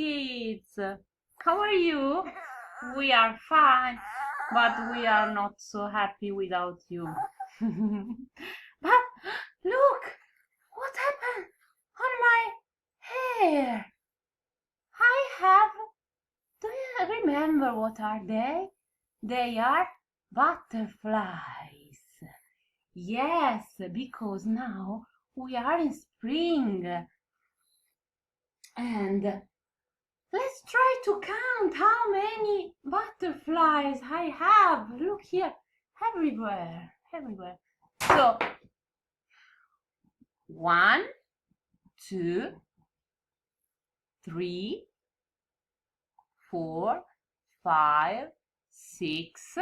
kids! How are you? We are fine, but we are not so happy without you. But look! What happened on my hair? Do you remember what are they? They are butterflies. Yes, because now we are in spring. And let's try to count how many butterflies I have. Look here, everywhere. So, 1, 2, 3, 4, 5, 6,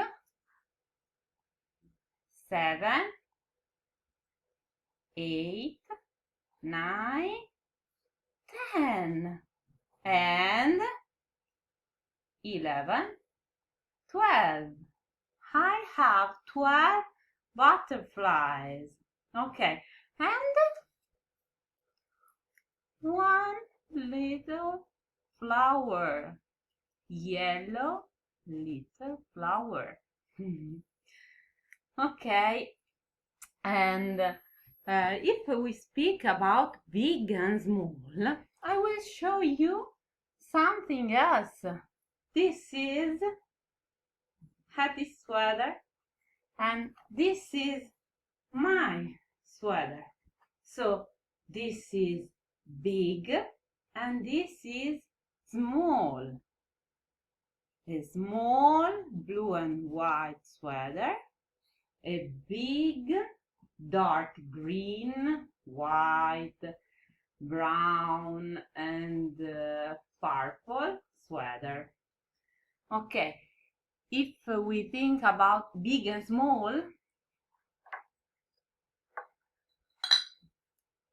7, 8, 9, 10, and 11, 12. I have 12 butterflies. Okay, and one little flower, yellow little flower. Okay, and if we speak about big and small, I will show you something else. This is Happy sweater, and this is my sweater. So this is big and this is small. A small blue and white sweater, a big dark green, white, brown and purple sweater. Okay, if we think about big and small,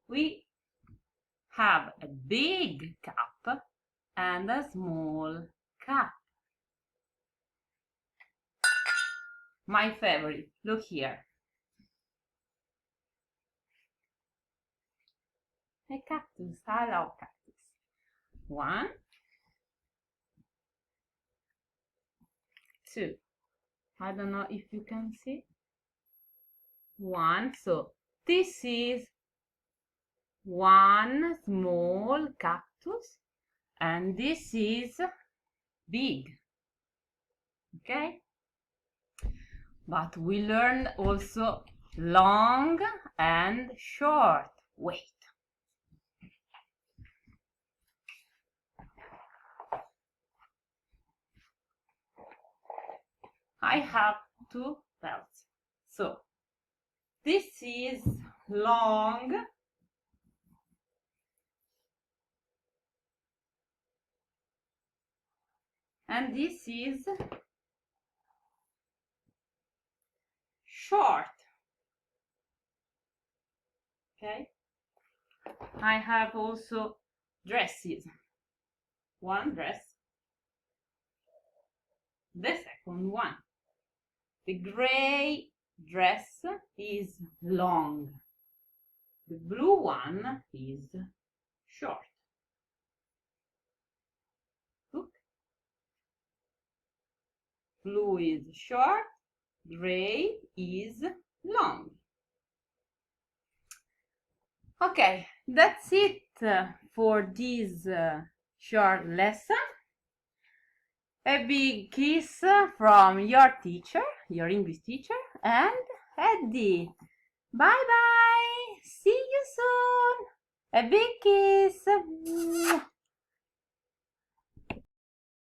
we have a big cup and a small cup. My favorite, look here. A cactus, I love cactus. 1, 2. I don't know if you can see. 1, so this is one small cactus and this is big. Okay? But we learned also long and short. Wait. I have 2 belts. So this is long and this is short. Okay, I have also dresses. One dress, the second one. The gray dress is long. The blue one is short. Look. Blue is short, gray is long. Okay, that's it for this short lesson. A big kiss from your teacher, your English teacher, and Eddie. Bye bye. See you soon. A big kiss.